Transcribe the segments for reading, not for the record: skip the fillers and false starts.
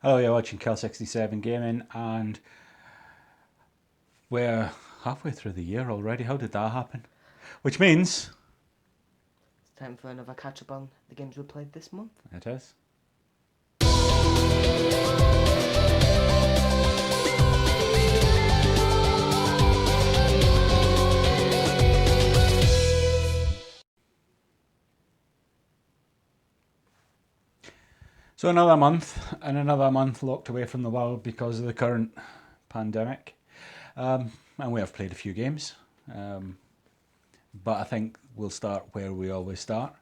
Hello, you're watching Kel67 Gaming, and we're halfway through the year already. How did that happen? Which means... It's time for another catch-up on the games we played this month. It is. So another month locked away from the world because of the current pandemic. And we have played a few games. But I think we'll start where we always start.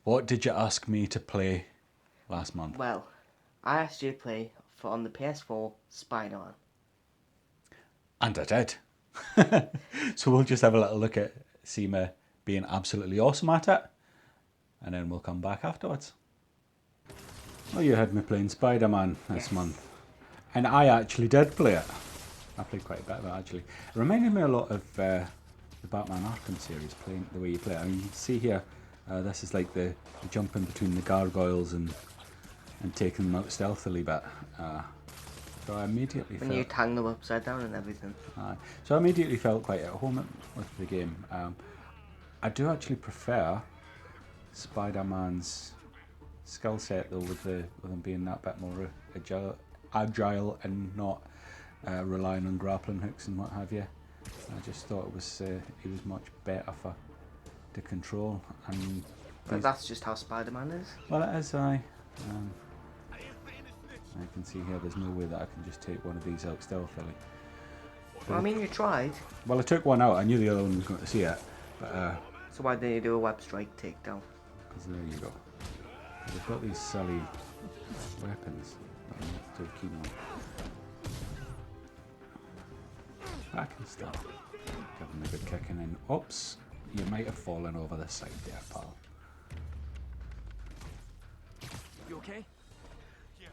What did you ask me to play last month? Well, I asked you to play on the PS4 Spider-Man. And I did. So we'll just have a little look at Seema being absolutely awesome at it. And then we'll come back afterwards. Well, you had me playing Spider-Man this month. And I actually did play it. I played quite a bit of it actually. It reminded me a lot of the Batman Arkham series, playing the way you play it. I mean, you can see here, this is like the jumping between the gargoyles and taking them out stealthily, but so I immediately When you hang them upside down and everything. So I immediately felt quite at home with the game. I do actually prefer Spider-Man's skill set though, with him being that bit more agile and not relying on grappling hooks and what have you. I just thought it was he was much better to control. And but that's just how Spider-Man is. Well, it is. I can see here. There's no way that I can just take one of these out stealthily. Well, I mean, you tried. Well, I took one out. I knew the other one was going to see it, but so why didn't you do a web strike takedown? Because there you go. They've got these silly weapons that I'm not too keen on. I can start giving a good kicking in. Oops, you might have fallen over the side there, pal. You okay? Yeah.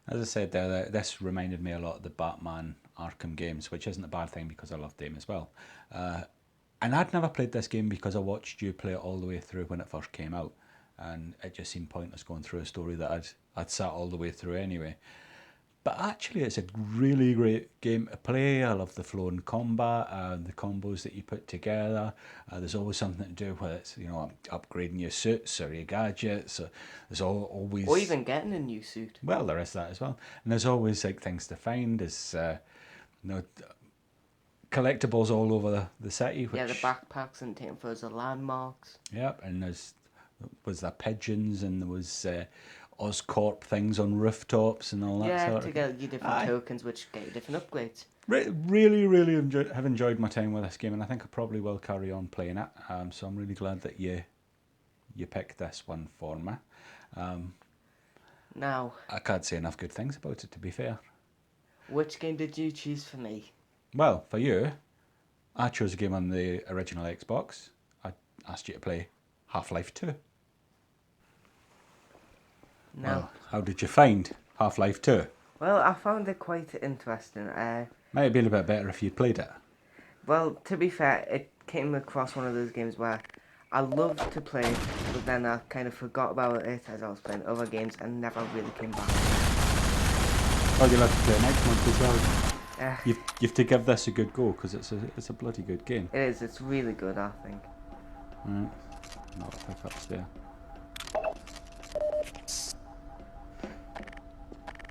As I said there, this reminded me a lot of the Batman Arkham games, which isn't a bad thing because I loved them as well. And I'd never played this game because I watched you play it all the way through when it first came out. And it just seemed pointless going through a story that I'd sat all the way through anyway. But actually it's a really great game to play. I love the flow in combat, the combos that you put together. There's always something to do, whether it's, you know, upgrading your suits or your gadgets. There's always... Or even getting a new suit. Well, there is that as well. And there's always like things to find. There's collectibles all over the city. Which, yeah, the backpacks and taking photos of landmarks. Yep, and was there pigeons, and there was Oscorp things on rooftops and all that yeah, sort to of get your different tokens, which get you different upgrades. Really have enjoyed my time with this game, and I think I probably will carry on playing it. So I'm really glad that you picked this one for me. Now, I can't say enough good things about it, to be fair. Which game did you choose for me? Well, for you, I chose a game on the original Xbox. I asked you to play Half-Life 2. No. Well, how did you find Half-Life 2? Well, I found it quite interesting. Might have been a bit better if you'd played it. Well, to be fair, it came across one of those games where I loved to play, but then I kind of forgot about it as I was playing other games and never really came back. Oh, you'll have to play it next month as well. You have to give this a good go, because it's a bloody good game. It is. It's really good, I think. Right. Not a pickups there.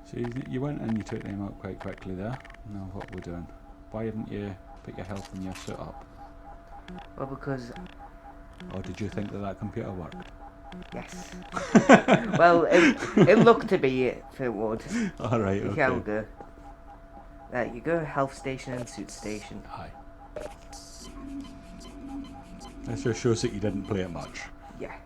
So you went and you took them out quite quickly there. Now what we're doing? Why haven't you put your health and your suit up? Well, because... Or did you think that computer worked? Yes. Well, it looked to be if it would. Alright, okay. Here we go. There you go, health station and suit station. Hi. This just shows that you didn't play it much. Yeah.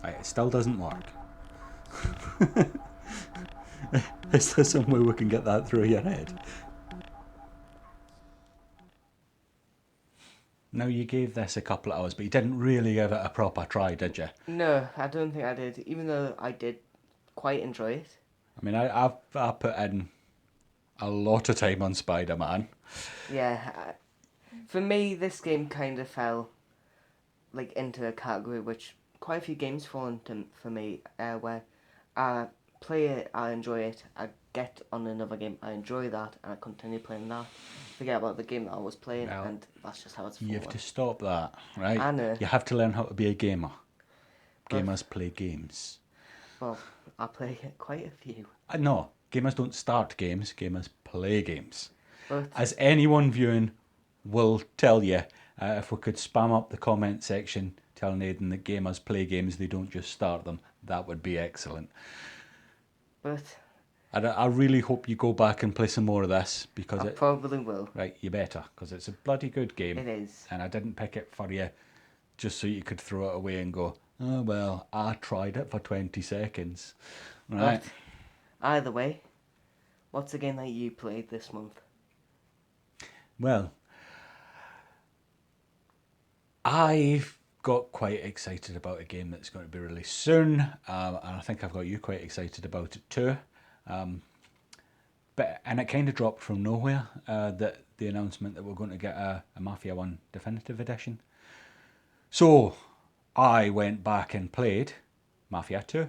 Right, it still doesn't work. Is there some way we can get that through your head? Now, you gave this a couple of hours, but you didn't really give it a proper try, did you? No, I don't think I did, even though I did quite enjoy it. I mean, I put in a lot of time on Spider-Man. Yeah, For me, this game kind of fell like into a category which quite a few games fall into for me, where I play it, I enjoy it, I get on another game, I enjoy that, and I continue playing that. Forget about the game that I was playing, Well, and that's just how it's You have fallen. to stop that, right? I know. You have to learn how to be a gamer. But- Gamers play games. Well, I play quite a few. No, gamers don't start games, gamers play games. But As anyone viewing will tell you, if we could spam up the comment section telling Aidan that gamers play games, they don't just start them, that would be excellent. but I really hope you go back and play some more of this, because I probably will. right, you better, because it's a bloody good game. It is. And I didn't pick it for you just so you could throw it away and go, oh well, I tried it for 20 seconds. Right. But either way, what's the game that you played this month? Well, I've got quite excited about a game that's going to be released soon, and I think I've got you quite excited about it too. And it kind of dropped from nowhere, that the announcement that we're going to get a Mafia 1 Definitive Edition. So I went back and played Mafia 2.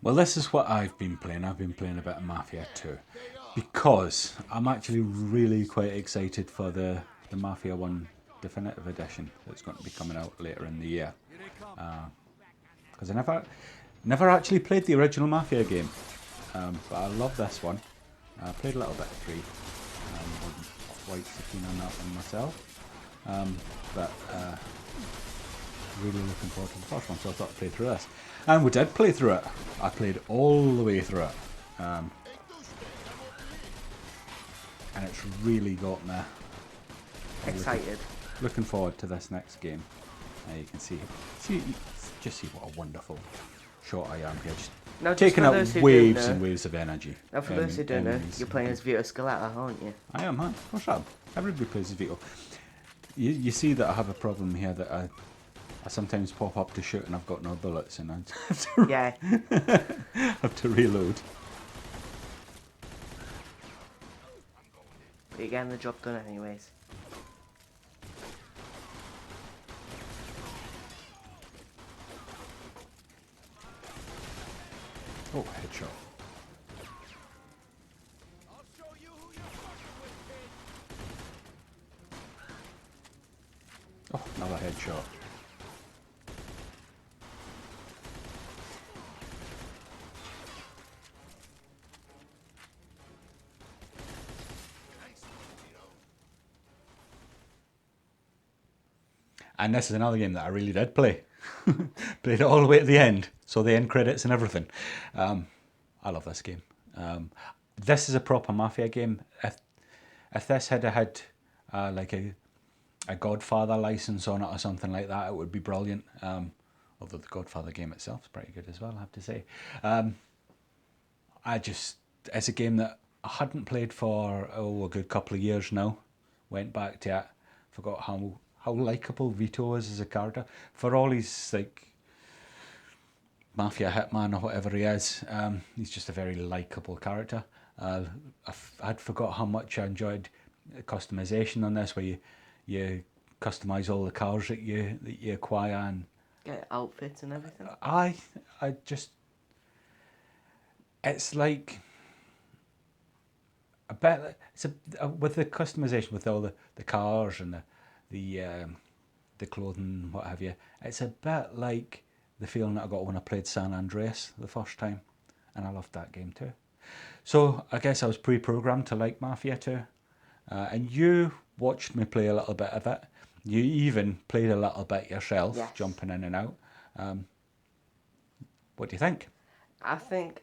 Well, this is what I've been playing. I've been playing a bit of Mafia 2 because I'm actually really quite excited for the Mafia 1 Definitive Edition that's going to be coming out later in the year. Because I never actually played the original Mafia game, but I love this one. I played a little bit of 3. Wasn't quite so keen on that one myself, but really looking forward to the first one, so I thought I'd play through this. And we did play through it. I played all the way through it. And it's really got me Excited. looking forward to this next game. You can see what a wonderful shot I am here. Just Now, just taking for out those who waves don't know- and waves of energy. Now, for those who don't know, enemies. you're playing as Vito Scaletta, aren't you? I am, huh? Of course I am. Everybody plays as Vito. You see that I have a problem here that I sometimes pop up to shoot and I've got no bullets and I have to, Yeah. have to reload. But you're getting the job done anyways. Oh, headshot. Oh, another headshot. And this is another game that I really did play. Played it all the way at the end, so the end credits and everything. I love this game. This is a proper Mafia game. If this had had like a Godfather license on it or something like that, it would be brilliant. Although the Godfather game itself is pretty good as well, I have to say. It's a game that I hadn't played for a good couple of years now. Went back to it, forgot how likeable Vito is as a character. For all his like Mafia hitman or whatever he is, he's just a very likeable character. I'd forgot how much I enjoyed customization on this, where you customize all the cars that you acquire, and Get outfits and everything. it's like a bit. It's with the customization with all the cars and the clothing, what have you. It's a bit like the feeling that I got when I played San Andreas the first time, and I loved that game too. So I guess I was pre-programmed to like Mafia 2, and you watched me play a little bit of it. You even played a little bit yourself, Yes. jumping in and out. What do you think? I think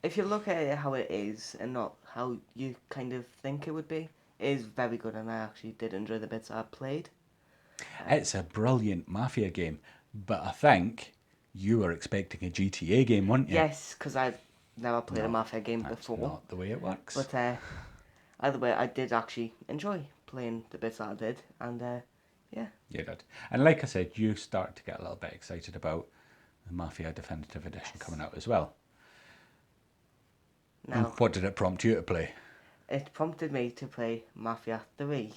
if you look at it how it is and not how you kind of think it would be, it is very good, and I actually did enjoy the bits I played. It's a brilliant Mafia game, but I think you were expecting a GTA game, weren't you? Yes, because I've never played a Mafia game That's before. not the way it works. But either way, I did actually enjoy playing the bits that I did, and yeah. You did. And like I said, you start to get a little bit excited about the Mafia Definitive Edition coming out as well. Now, And what did it prompt you to play? it prompted me to play Mafia 3.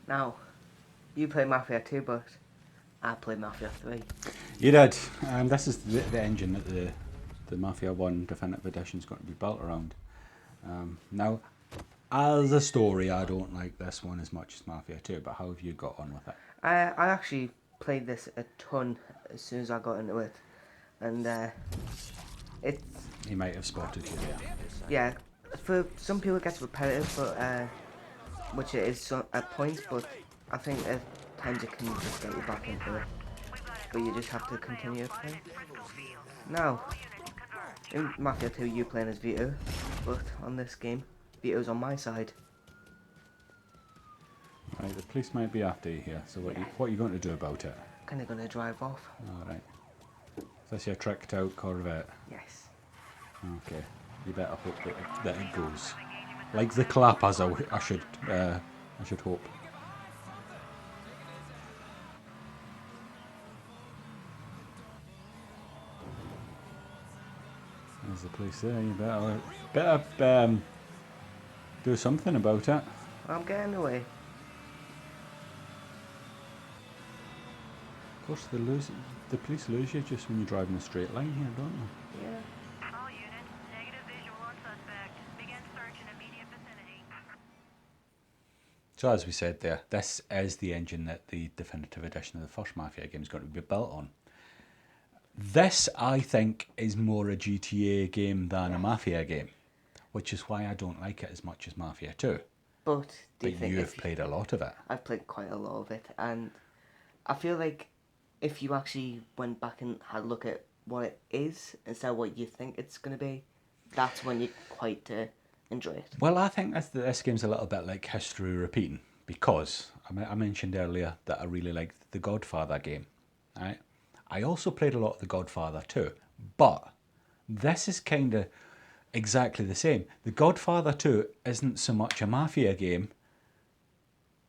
Now, you play Mafia 2, but I play Mafia 3. You did. This is the engine that the Mafia 1 Definitive Edition is going to be built around. Now, as a story, I don't like this one as much as Mafia 2, but how have you got on with it? I actually played this a ton as soon as I got into it. And it's... He might have spotted you there. Yeah, for some people it gets repetitive, but which it is at points, but I think at times it can just get you back into it. But you just have to continue playing. Now, in Mafia 2 you playing as Vito, but on this game, Vito's on my side. Right, the police might be after you here, so what are you going to do about it? Kinda gonna drive off. Alright. Is this your tricked out Corvette? Yes. Okay. You better hope that it goes. Like the clappers, I should hope. There's the police there. You better do something about it. I'm getting away. Of course, the police lose you just when you drive in a straight line here, don't they? Yeah. All units, negative visual on suspect. Begin search in immediate vicinity. So as we said there, this is the engine that the definitive edition of the first Mafia game is going to be built on. This, I think, is more a GTA game than a Mafia game, which is why I don't like it as much as Mafia 2. But do you But think you've played a lot of it. I've played quite a lot of it, and I feel like if you actually went back and had a look at what it is instead of what you think it's going to be, that's when you quite enjoy it. Well, I think this game's a little bit like history repeating, because I mentioned earlier that I really liked the Godfather game. Right? I also played a lot of the Godfather 2, but this is kind of exactly the same. The Godfather 2 isn't so much a Mafia game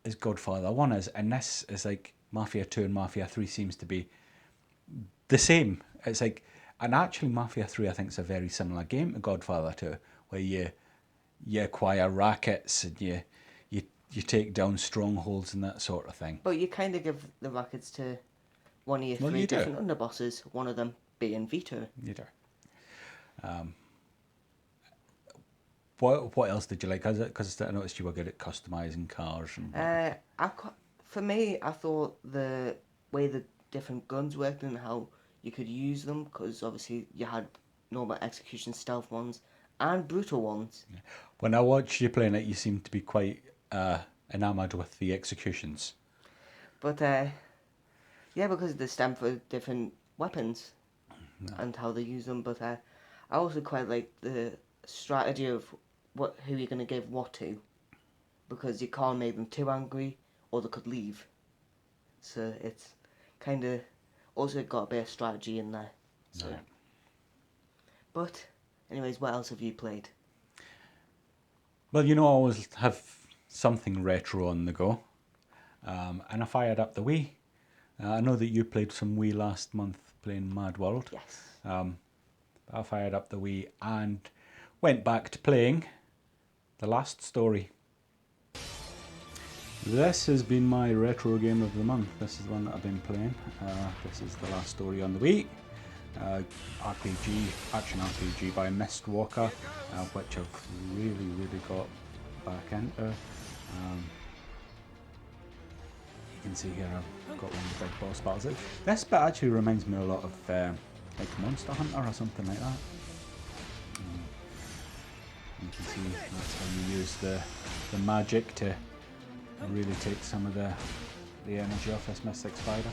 as Godfather 1 is, and this is like Mafia 2 and Mafia 3 seems to be the same. It's like, and actually Mafia 3 I think is a very similar game to Godfather 2, where you acquire rackets and you take down strongholds and that sort of thing. But you kind of give the rackets to one of your Well, three you do. different underbosses, one of them being Vito. You do. What else did you like? Because I noticed you were good at customizing cars. And For me, I thought the way the different guns worked and how you could use them, because obviously you had normal execution stealth ones and brutal ones. When I watched you playing it, you seemed to be quite enamoured with the executions. But yeah, because they stand for different weapons and how they use them. But I also quite like the strategy of who you're going to give what to, because you can't make them too angry or they could leave. So it's kind of also got a bit of strategy in there. So. Right. But anyways, what else have you played? Well, I always have something retro on the go. And I fired up the Wii. I know that you played some Wii last month playing Mad World. Yes. I fired up the Wii and went back to playing The Last Story. This has been my retro game of the month. This is the one that I've been playing. This is The Last Story on the Wii. Action RPG by Mistwalker, which I've really got back into. You can see here I've got one of the big boss battles. This bit actually reminds me a lot of like Monster Hunter or something like that. You can see that's how you use the magic to really take some of the energy off this Mystic Spider.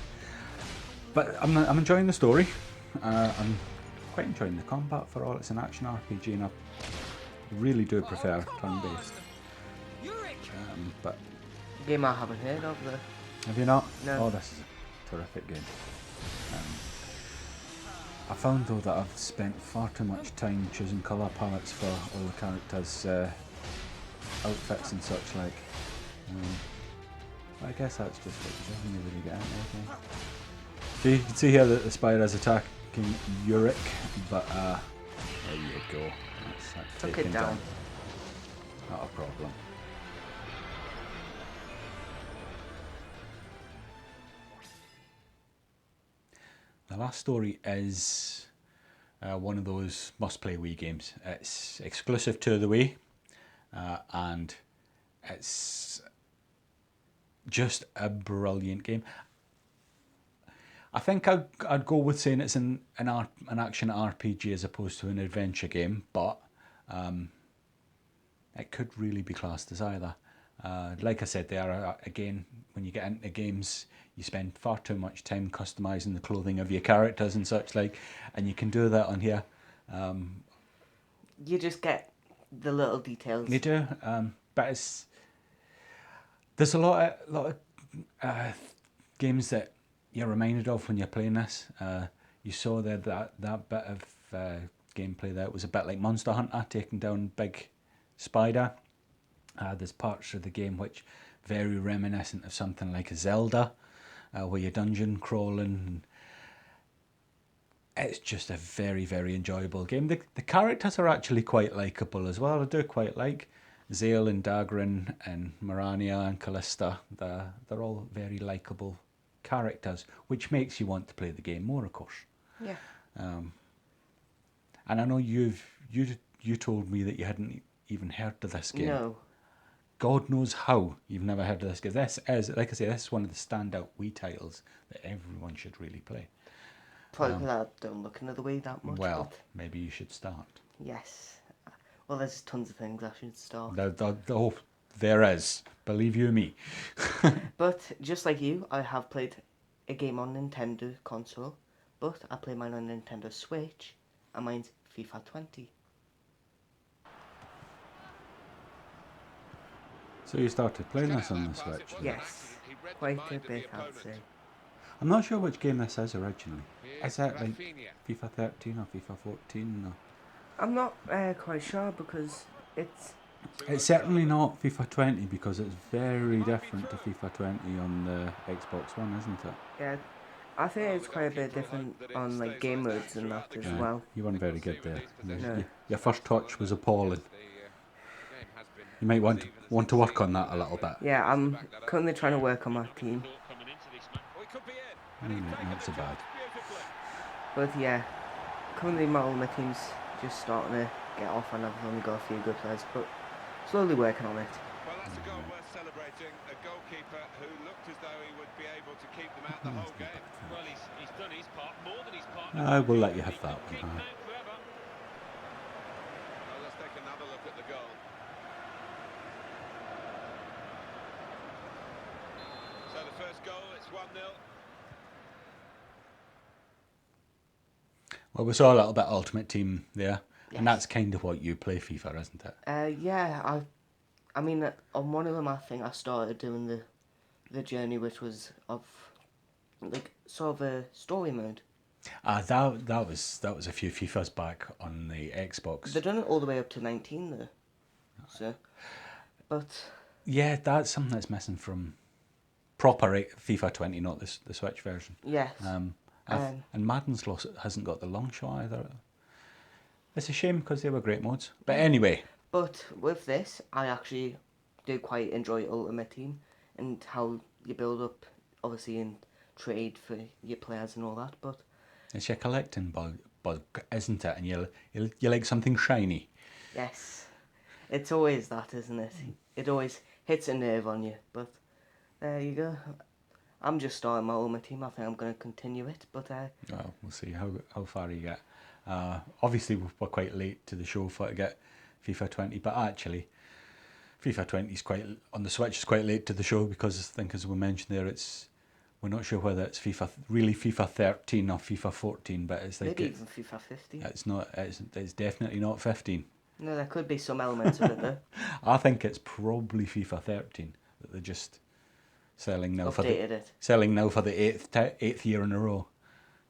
But I'm enjoying the story. I'm quite enjoying the combat for all it's an action RPG, and I really do prefer turn-based. But Game I haven't heard of though. have you not? No. Oh, this is a terrific game. I found though that I've spent far too much time choosing colour palettes for all the characters' outfits and such like. I guess that's just what doesn't really get into it. So you can see here that the spider is attacking Uric, but There you go. That's that Took taken it down. Not a problem. The last story is one of those must-play Wii games. It's exclusive to the Wii, and it's just a brilliant game. I think I'd go with saying it's an action RPG as opposed to an adventure game, but it could really be classed as either. Like I said, they are, again, when you get into games, you spend far too much time customizing the clothing of your characters and such like, and you can do that on here. You just get the little details. You do, but there's a lot of games that you're reminded of when you're playing this. You saw there that bit of gameplay there. It was a bit like Monster Hunter, taking down big spider. There's parts of the game which very reminiscent of something like a Zelda, where you're dungeon crawling. It's just a very, very enjoyable game. The characters are actually quite likeable as well. I do quite like Zale and Dagran and Marania and Callista. They're all very likeable characters, which makes you want to play the game more, of course. Yeah. And I know you told me that you hadn't even heard of this game. No. God knows how you've never heard of this, because this is, like I say, this is one of the standout Wii titles that everyone should really play. Probably because I don't look into the Wii that much. Well, but maybe you should start. yes. Well, there's tons of things I should start. There is. Believe you me. But just like you, I have played a game on Nintendo console, but I play mine on Nintendo Switch, and mine's FIFA 20. So you started playing this on the Switch? then? Yes, quite a bit, I'd say. I'm not sure which game this is originally. Is that like FIFA 13 or FIFA 14? Or... I'm not quite sure because it's... It's certainly not FIFA 20 because it's very different to FIFA 20 on the Xbox One, isn't it? Yeah, I think it's quite a bit different on like game modes and that as Yeah, well. you weren't very good there. No. Your first touch was appalling. You might want to work on that a little bit. Yeah, I'm currently trying to work on my team. Not so bad. But yeah, currently my team's just starting to get off and I've only got a few good players, but slowly working on it. Well, that's a goal worth celebrating. A goalkeeper who looked as though he would be able to keep them out the whole game. Well, he's done his part, more than his part. I will let you have that one. Keep him out forever. Well, let's take another look at the goal. So the first goal, it's 1-0. Well, we saw a little bit of Ultimate Team there, Yes. and that's kind of what you play FIFA, isn't it? Yeah, I mean, on one of them I think I started doing the journey, which was of like sort of a story mode. That was a few FIFAs back on the Xbox. They've done it all the way up to 19 though. So, but Yeah, that's something that's missing from proper FIFA 20, not the Switch version. yes, And Madden's hasn't got the long shot either. It's a shame because they were great modes. But anyway, but with this, I actually do quite enjoy Ultimate Team and how you build up, obviously, in trade for your players and all that. But it's your collecting bug, isn't it? And you like something shiny. yes, it's always that, isn't it? It always hits a nerve on you. But there you go. I'm just starting my Ultimate Team. I think I'm going to continue it. But Well, we'll see how far you get. Obviously, we're quite late to the show to get FIFA 20, but actually, FIFA 20 is on the Switch is quite late to the show because I think, as we mentioned there, we're not sure whether it's FIFA 13 or FIFA 14, but it's like maybe even FIFA 15. It's not. It's definitely not 15. No, there could be some elements of it though. I think it's probably FIFA 13 that they're just selling now selling now for the eighth year in a row.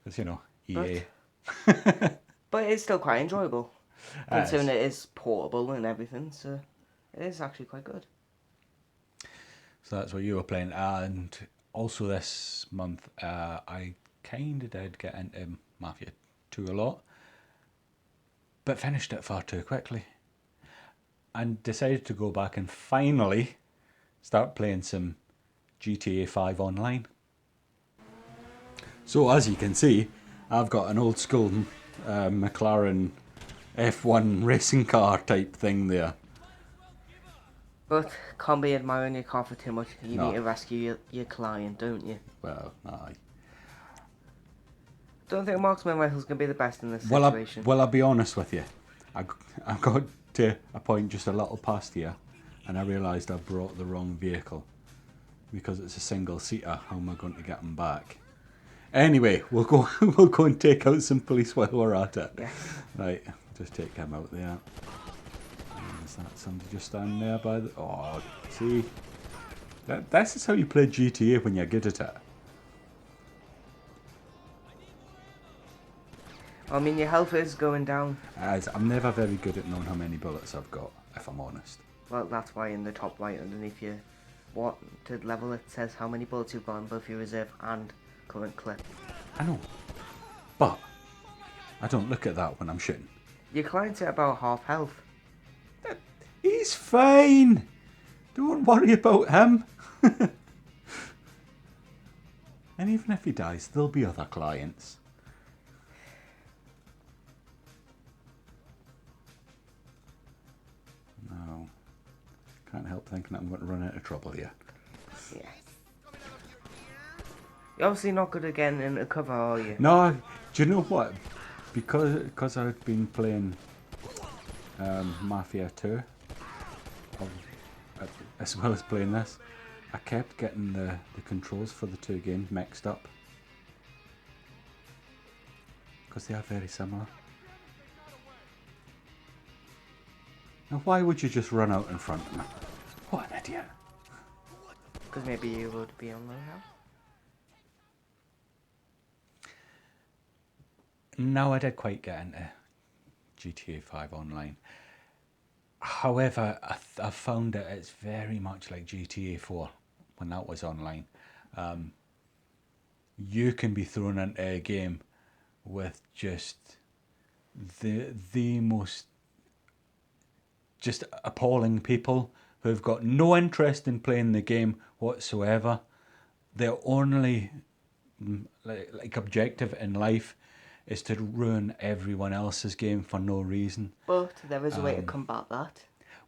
Because EA. But it's still quite enjoyable, considering it is portable and everything. So it is actually quite good. So that's what you were playing, and also this month I kind of did get into Mafia 2 a lot. but finished it far too quickly. And decided to go back and finally start playing some GTA 5 online. So as you can see, I've got an old school McLaren F1 racing car type thing there. But can't be admiring your car for too much. You No. need to rescue your client, don't you? Well, aye. Don't think marksman rifle's going to be the best in this Well, situation. I'll be honest with you. I got to a point just a little past here, and I realised I brought the wrong vehicle. Because it's a single seater, how am I going to get them back? Anyway, we'll go and take out some police while we're at it. Yes. Right, just take him out there. Is that somebody just standing there by the... Oh, see? This is how you play GTA when you're good at it. I mean, your health is going down. As I'm never very good at knowing how many bullets I've got, if I'm honest. Well, that's why in the top right underneath your wanted level it says how many bullets you've got in both your reserve and current clip. I know. But I don't look at that when I'm shooting. Your client's at about half health. He's fine. Don't worry about him. And even if he dies, there'll be other clients. No. Can't help thinking I'm going to run out of trouble here. Yeah. You're obviously not good at getting into cover, are you? No, do you know what? Because I've been playing Mafia 2, as well as playing this, I kept getting the controls for the two games mixed up. Because they are very similar. Now why would you just run out in front of me? What an idiot. Because maybe you would be on low health. No, I did quite get into GTA 5 online. However, I found that it's very much like GTA 4 when that was online. You can be thrown into a game with just the most just appalling people who've got no interest in playing the game whatsoever. Their only like objective in life is to ruin everyone else's game for no reason. But there is a way to combat that.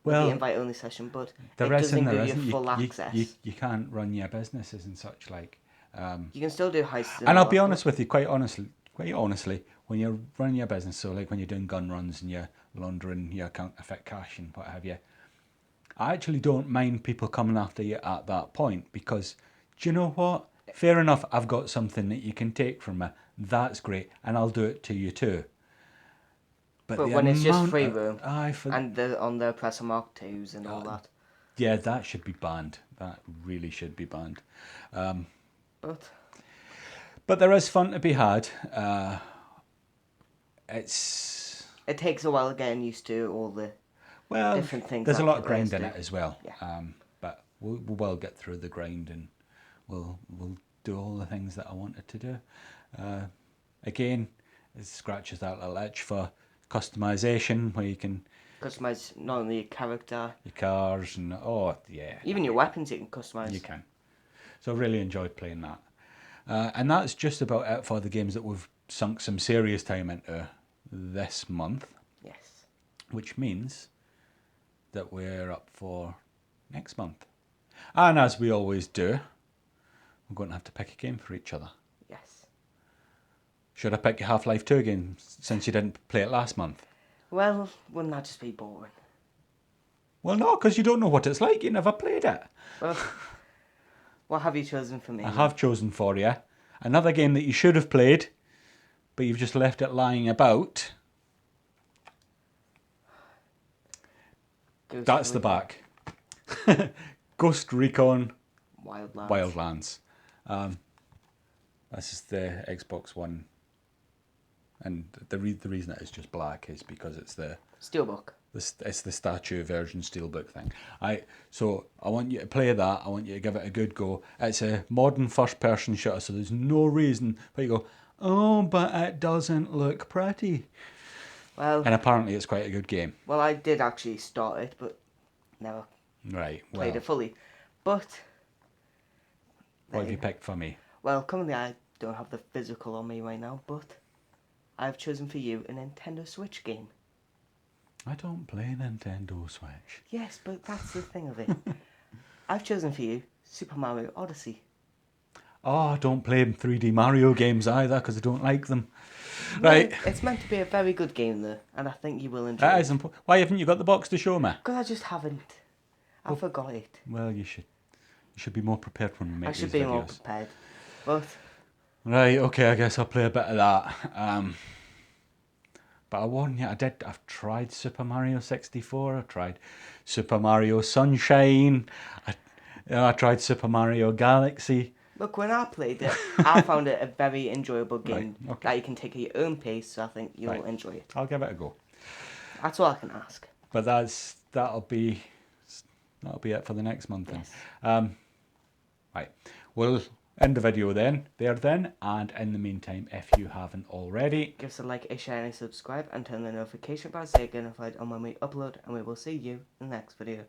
Well, With the invite-only session, but there it is doesn't and there give you isn't. full access. You can't run your businesses and such like. You can still do heists. And I'll be all honest with you, quite honestly, when you're running your business, so like when you're doing gun runs and you're laundering your counterfeit cash and what have you, I actually don't mind people coming after you at that point because, do you know what? Fair enough, I've got something that you can take from me. That's great, and I'll do it to you too. But when it's just free of- room aye, and on the Presser Mark 2s and all that. yeah, that should be banned. That really should be banned. But there is fun to be had. It takes a while getting used to all the different things. There's a lot of that players grind in do. it as well. Yeah. But we'll get through the grind and we'll do all the things that I wanted to do. Again, it scratches that little itch for customization where you can Customize not only your character, your cars and even your weapons you can customize. you can. So I really enjoyed playing that. And that's just about it for the games that we've sunk some serious time into this month. Yes. Which means that we're up for next month. And as we always do, we're going to have to pick a game for each other. Yes. Should I pick your Half-Life 2 game since you didn't play it last month? Well, wouldn't that just be boring? Well, no, because you don't know what it's like. You never played it. Well, what have you chosen for me? I have chosen for you another game that you should have played, but you've just left it lying about. That's the back. Ghost Recon Wildlands. Wildlands. This is the Xbox One, and the reason it is just black is because it's the Steelbook. it's the statue version steelbook thing. So I want you to play that. I want you to give it a good go. It's a modern first-person shooter, so there's no reason why you go, oh, but it doesn't look pretty. Well, And apparently it's quite a good game. well, I did actually start it, but never Right, played well, it fully. But what have you picked for me? well, currently I don't have the physical on me right now, but I've chosen for you a Nintendo Switch game. I don't play Nintendo Switch. Yes, but that's the thing of it. I've chosen for you Super Mario Odyssey. Oh, I don't play 3D Mario games either because I don't like them. Right. Well, it's meant to be a very good game though, and I think you will enjoy That it. is important. Why haven't you got the box to show me? Because I just haven't. I forgot it. Well, you should. You should be more prepared when we make I these should be more videos. prepared. But Right, okay, I guess I'll play a bit of that. But I warn you, I've tried Super Mario 64, I tried Super Mario Sunshine, I tried Super Mario Galaxy. look, when I played it, I found it a very enjoyable game Right, okay. that you can take at your own pace, so I think you'll Right. enjoy it. I'll give it a go. That's all I can ask. But that'll be it for the next month then. Yes. Right, we'll end the video then, and in the meantime, if you haven't already, Give us a like, a share, and a subscribe, and turn the notification bell so you get notified on when we upload, and we will see you in the next video.